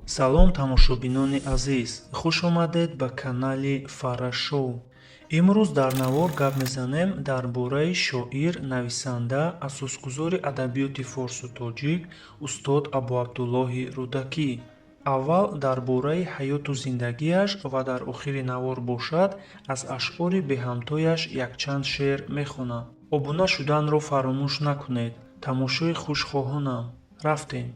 Салом тамошобинони азиз, хуш омадед ба канали Фараш шоу. Имрӯз дар навор гап мезанем дар бораи шоир, нависанда, асосгузори адабиёти форсу тоҷик устод Абуабдуллоҳи Рудакӣ. Аввал дар бораи ҳаёту зиндагиаш ва дар охири навор бошад, аз ашъори беҳамтояш якчанд шеър мехонам. Обуна шуданро фаромӯш накунед. Тамошои хушхоҳонам. Рафтем.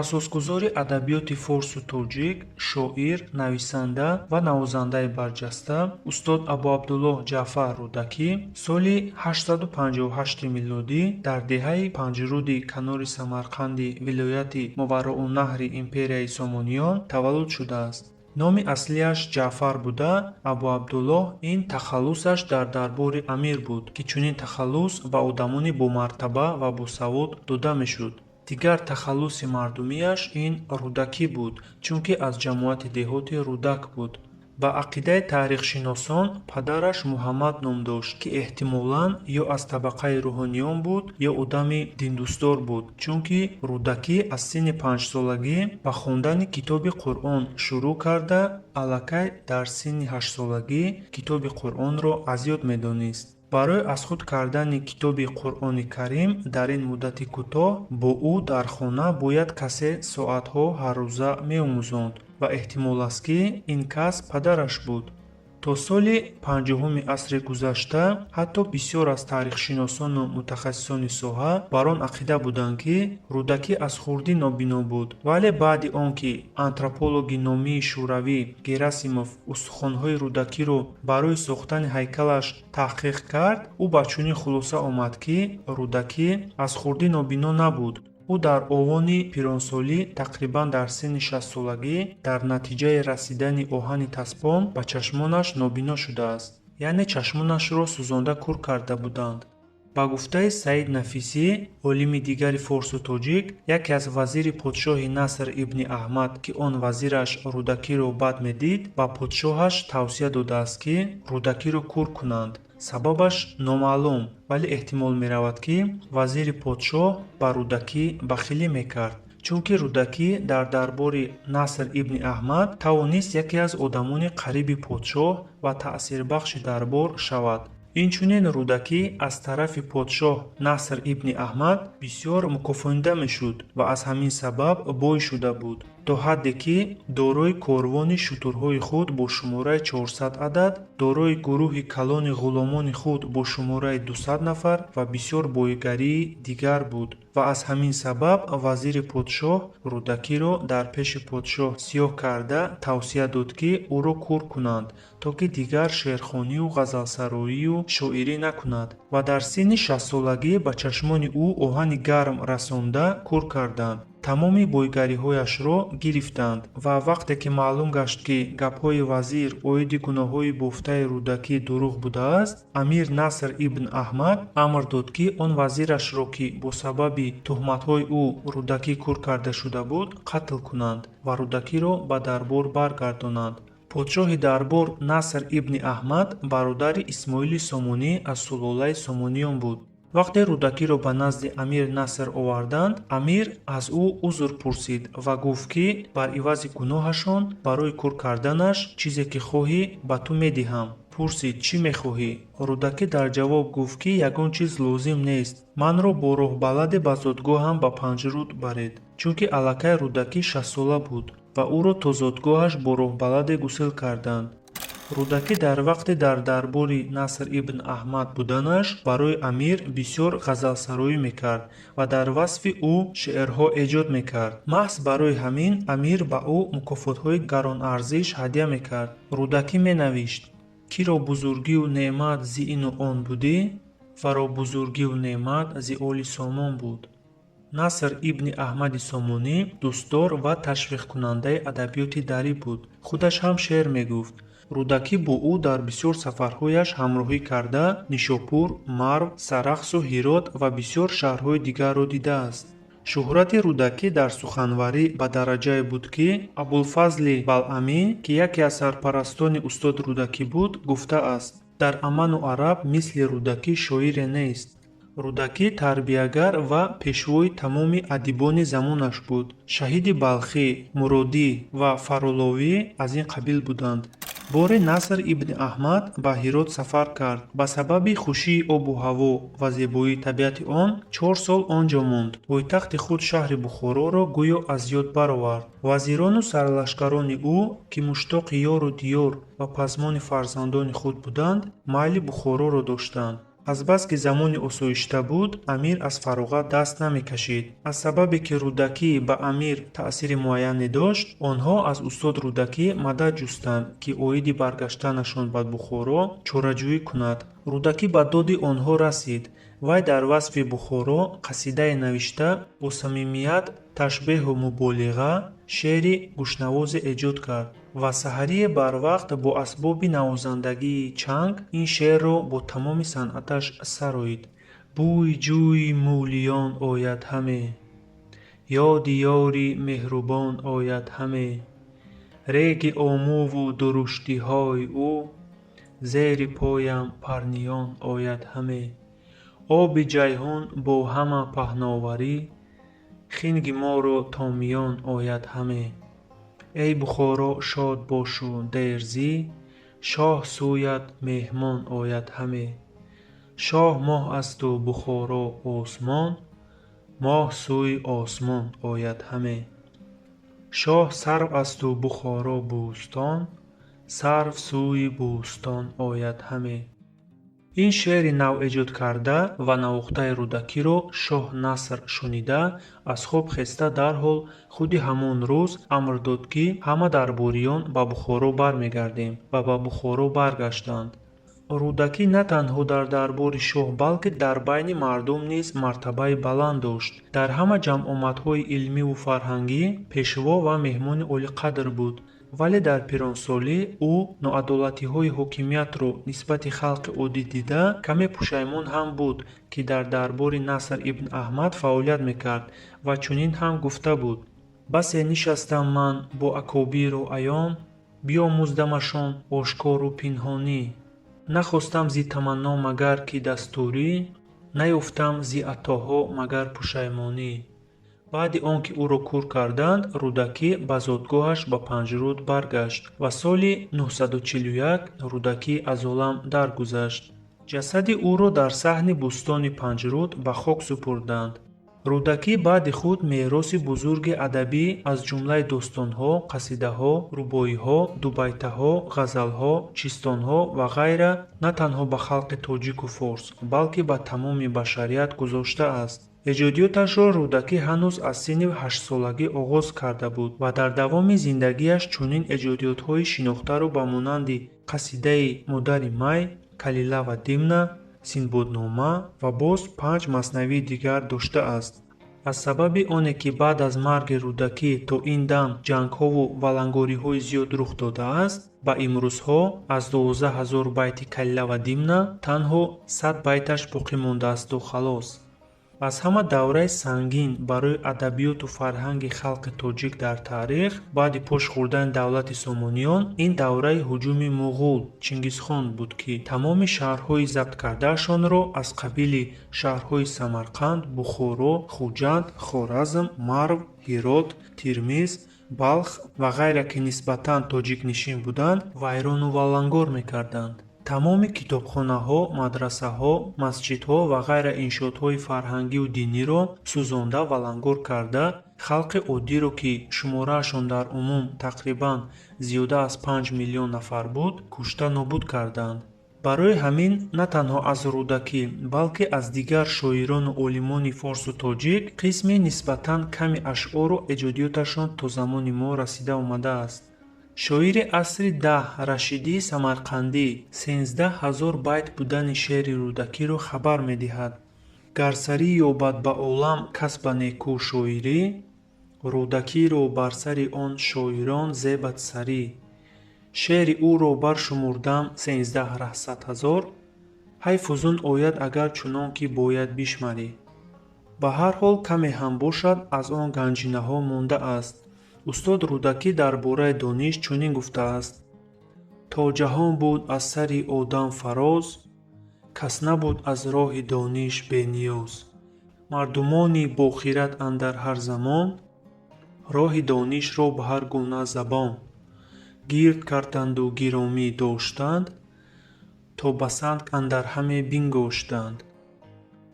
асосгузори адабиёти форсу тоҷик, шоир, нависанда ва навозандаи барҷаста устод Абуабдуллоҳ Ҷаъфар Рудакӣ соли 858 милодӣ дар деҳаи Панҷруди канори Самарқанди вилояти Моварроунаҳри империяи Сомониён таваллуд шудааст. номи аслиаш Ҷаъфар буда, Абуабдуллоҳ ин тахаллусаш дар дарбори амир буд, ки чунин тахаллус ба одамони бомартаба ва босавод дода мешуд. Дигар тахаллуси мардумиаш ин Рудакӣ буд, чунки аз ҷамоати деҳоти Рудак буд. ба ақидаи таърихшиносон падараш Муҳаммад ном дошт, ки эҳтимолан ё аз табақаи рӯҳониён буд, ё одами диндӯстдор буд, чунки Рудакӣ аз синни 5-солагӣ ба хондани китоби Қуръон шурӯъ карда, аллакай дар синни 8-солагӣ китоби Қуръонро аз ёд медонист. барои аз худ кардани китоби Қуръони Карим дар ин муддати кӯтоҳ бо ӯ дар хона бояд касе соатҳо ҳаррӯза меомӯзонд ва эҳтимол аст, ки ин кас падараш буд. то соли 50-уми асри гузашта ҳатто бисёр аз таърихшиносону мутахассисони соҳа бар он ақида буданд, ки Рудакӣ аз хурдӣ нобино буд, вале баъди он ки антропологи номии шӯравӣ Герасимов устухонҳои Рудакиро барои сохтани ҳайкалаш таҳқиқ кард, ӯ ба чунин хулоса омад, ки Рудакӣ аз хурдӣ нобино набуд. ӯ дар овони пиронсолӣ, тақрибан дар синни 60-солагӣ, дар натиҷаи расидани оҳани таспон ба чашмонаш нобино шудааст, яъне чашмонашро сӯзонда кур карда буданд. ба гуфтаи Саид Нафисӣ, олими дигари форсу тоҷик, яке аз вазири подшоҳи Наср ибни Аҳмад, ки он вазираш Рудакиро бад медид, ба подшоҳаш тавсия додааст, ки Рудакиро кур кунанд. сабабаш номаълум, вале эҳтимол меравад, ки вазири подшоҳ ба Рудакӣ бахилӣ мекард, чунки Рудакӣ дар дарбори Наср ибни Аҳмад тавонист яке аз одамони қариби подшоҳ ва таъсирбахши дарбор шавад. инчунин Рудакӣ аз тарафи подшоҳ Наср ибни Аҳмад бисёр мукофонида мешуд ва аз ҳамин сабаб бой шуда буд, то ҳадде ки дорои корвони шутурҳои худ бо шумораи 400 адад, дорои гурӯҳи калони ғуломони худ бо шумораи 200 нафар ва бисёр бойгарии дигар буд ва аз ҳамин сабаб вазири подшоҳ Рудакиро дар пеши подшоҳ сиёҳ карда тавсия дод, ки ӯро кур кунанд, то ки дигар шеърхонию ғазалсароию шоирӣ накунад, ва дар синни 60-солагӣ ба чашмони ӯ оҳани гарм расонда кур карданд. тамоми бойгариҳояшро гирифтанд ва вақте ки маълум гашт, ки гапҳои вазир оиди гуноҳҳои бофтаи Рудакӣ дурӯғ будааст, амир Наср ибн Аҳмад амр дод, ки он вазирашро, ки бо сабаби тӯҳматҳои ӯ Рудакӣ кур карда шуда буд, қатл кунанд ва Рудакиро ба дарбор баргардонанд. подшоҳи дарбор Наср ибни Аҳмад бародари Исмоили Сомонӣ аз сулолаи Сомониён буд. вақте Рудакиро ба назди амир Наср оварданд, амир аз ӯ узр пурсид ва гуфт, ки бар ивази гуноҳашон барои кур карданаш чизе ки хоҳӣ ба ту медиҳам. пурсид: чӣ мехоҳӣ? Рудакӣ дар ҷавоб гуфт, ки ягон чиз лозим нест, манро бо роҳбалади ба зодгоҳам ба Панҷруд баред, чунки аллакай Рудакӣ 60-сола буд ва ӯро то зодгоҳаш бо роҳбаладе гусел карданд. Рудакӣ дар вақте дар дарбори Наср ибн Аҳмад буданаш барои амир бисёр ғазалсароӣ мекард ва дар васфи ӯ шеърҳо эҷод мекард. маҳз барои ҳамин амир ба ӯ мукофотҳои гаронарзиш ҳадия мекард. Рудакӣ менавишт: киро бузургию неъмат зи ину он будӣ, фаро бузургию неъмат зи оли Сомон буд. Наср ибни Аҳмади Сомонӣ дӯстдор ва ташвиқкунандаи адабиёти дарӣ буд. худаш ҳам шеър мегуфт. Рудакӣ бо ӯ дар бисёр сафарҳояш ҳамроҳӣ карда, Нишопур, Марв, Сарахсу Ҳирот ва бисёр шаҳрҳои дигарро дидааст. шӯҳрати Рудакӣ дар суханварӣ ба дараҷае буд, ки Абулфазли Балъамӣ, ки яке аз сарпарастони устоди Рудакӣ буд, гуфтааст: дар Аману Араб мисли Рудакӣ шоире нест. рудакӣ тарбиягар ва пешвои тамоми адибони замонаш буд. Шаҳиди Балхӣ, Муродӣ ва Фароловӣ аз ин қабил буданд. боре Наср ибн Аҳмад ба Ҳирот сафар кард. Ба сабаби хушии обу ҳаво ва зебоии табиати он 4 сол он ҷо монд. Пойтахти худ шаҳри Бухороро гӯё аз ёд баровард. Вазирону сарлашкарони ӯ, ки муштоқи ёру диёр ва пазмони фарзандони худ буданд, майли Бухороро доштанд. азбаски замони осоишта буд, амир аз фароғат даст намекашид. Аз сабабе ки Рудакӣ ба амир таъсири муайяне дошт, онҳо аз устод Рудакӣ мадад ҷустанд, ки оиди баргаштанашон ба Бухоро чораҷӯӣ кунад. Рудакӣ ба доди онҳо расид. вай дар васфи Бухоро қасидае навишта, бо самимият, ташбеҳу муболиға шеъри гӯшнавозе эҷод кард ва саҳарие барвақт бо асбоби навозандагии чанг ин шеърро бо тамоми санъаташ сароид. бӯи ҷӯи мӯлиён ояд ҳаме, ёди ёри меҳрубон ояд ҳаме, реги омӯву дуруштиҳои ӯ, зери поям парниён ояд ҳаме. оби ҷайҳун бо ҳама паҳноварӣ, хинги моро то миён ояд ҳаме. эй Бухоро шод бошу дерзӣ, шоҳ сӯят меҳмон ояд ҳаме. шоҳ моҳ асту Бухоро осмон, моҳ сӯи осмон ояд ҳаме. шоҳ сарв асту Бухоро бӯстон, сарв сӯи бӯстон ояд ҳаме. ин шеъри нав эҷод карда ва навохтаи Рудакиро шоҳ Наср шунида, аз хоб хеста дарҳол худи ҳамон рӯз амр дод, ки ҳама дарбориён ба Бухоро бармегардем ва ба Бухоро баргаштанд. Рудакӣ на танҳо дар дарбори шоҳ, балки дар байни мардум низ мартабаи баланд дошт. Дар ҳама ҷамъомадҳои илмиву фарҳангӣ пешво ва меҳмони олиқадр буд. вале дар пиронсолӣ ӯ ноадолатиҳои ҳокимиятро нисбати халқи оддӣ дида, каме пушаймон ҳам буд, ки дар дарбори Наср ибн Аҳмад фаъолият мекард ва чунин ҳам гуфта буд: басе нишастам ман бо акобиру аён, биомӯздамашон ошкору пинҳонӣ. нахостам зи таманно магар ки дастурӣ, наёфтам зи атоҳо магар пушаймонӣ. баъди он ки ӯро кур карданд, Рудакӣ ба зодгоҳаш ба Панҷруд баргашт ва соли 941 Рудакӣ аз олам даргузашт. ҷасади ӯро дар саҳни бӯстони Панҷруд ба хок супурданд. Рудакӣ баъди худ мероси бузурги адабӣ аз ҷумлаи достонҳо, қасидаҳо, рубоиҳо, дубайтаҳо, ғазалҳо, чистонҳо ва ғайра на танҳо ба халқи тоҷику форс, балки ба тамоми башарият гузоштааст. эҷодиёташро Рудакӣ ҳанӯз аз синни 8-солагӣ оғоз карда буд ва дар давоми зиндагиаш чунин эҷодиётҳои шинохтаро ба монанди қасидаи Модари май, Калила ва Димна, Синбоднома ва боз 5 маснавии дигар доштааст. аз сабаби оне ки баъд аз марги Рудакӣ то ин дам ҷангҳову валангориҳои зиёд рух додааст, ба имрӯзҳо аз 12 000 байти Калила ва Димна танҳо 100 байташ боқӣ мондаасту халос. аз ҳама давраи сангин барои адабиёту фарҳанги халқи тоҷик дар таърих, баъди пош хӯрдани давлати Сомониён, ин давраи ҳуҷуми муғул Чингизхон буд, ки тамоми шаҳрҳои забт кардаашонро аз қабили шаҳрҳои Самарқанд, Бухоро, Хуҷанд, Хоразм, Марв, Ҳирот, Тирмиз, Балх ва ғайра, ки нисбатан тоҷикнишин буданд, вайрону валангор мекарданд. тамоми китобхонаҳо, мадрасаҳо, масҷидҳо ва ғайра иншоотҳои фарҳангиву диниро сӯзонда валангор карда, халқи оддиро, ки шумораашон дар умум тақрибан зиёда аз 5 миллион нафар буд, кушта нобуд карданд. барои ҳамин на танҳо аз Рудакӣ, балки аз дигар шоирону олимони форсу тоҷик қисми нисбатан ками ашъору эҷодиёташон то замони мо расида омадааст. шоири асри 10 Рашидӣ Самарқандӣ 13 000 байт будани шеъри Рудакиро хабар медиҳад. гар сарӣ ёбад ба олам кас ба некӯ шоирӣ, Рудакиро бар сари он шоирон зебад сарӣ. шеъри ӯро баршумурдам 13 000, ҳай фузун ояд агар чунон ки бояд бишмарӣ. ба ҳар ҳол каме ҳам бошад аз он ганҷинаҳо мондааст. устод Рудакӣ дар бораи дониш чунин гуфтааст: то ҷаҳон буд аз сари одам фароз, кас набуд аз роҳи дониш бениёз. Мардумони бохират андар ҳар замон роҳи донишро ба ҳар гуна забон гирд карданду гиромӣ доштанд, то ба санг андар ҳаме бингоштанд.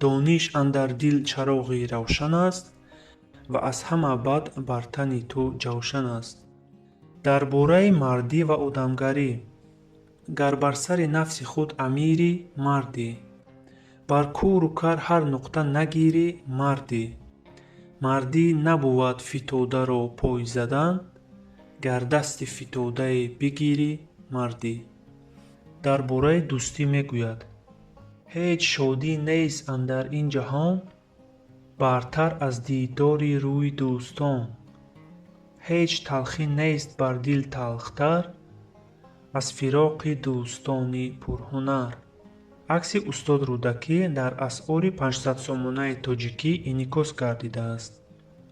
дониш андар дил чароғи равшан аст ва аз ҳама бад бар тани ту ҷавшан аст. дар бораи мардӣ ва одамгарӣ: гар бар сари нафси худ амирӣ, мардӣ. бар кӯру кар ҳар нуқта нагирӣ, мардӣ. мардӣ набувад фитодаро пой задан, гар дасти фитодае бигирӣ, мардӣ. дар бораи дӯстӣ мегӯяд: ҳеҷ шодӣ нест андар ин ҷаҳон бартар аз дидори рӯи дӯстон. ҳеҷ талхӣ нест бар дил талхтар аз фироқи дӯстони пурҳунар. акси устод Рӯдакӣ дар асъори панҷсадсомонаи тоҷикӣ инъикос гардидааст.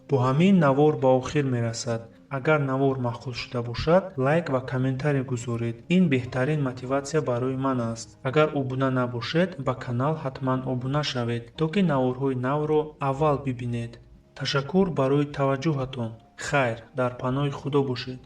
бо ҳамин навор ба охир мерасад. агар навор маъқул шуда бошад, лайк ва комментарий гузоред. ин беҳтарин мотиватсия барои ман аст. агар обуна набошед, ба канал ҳатман обуна шавед, то ки наворҳои навро аввал бибинед. ташаккур барои таваҷҷӯҳатон. хайр, дар паноҳи худо бошед.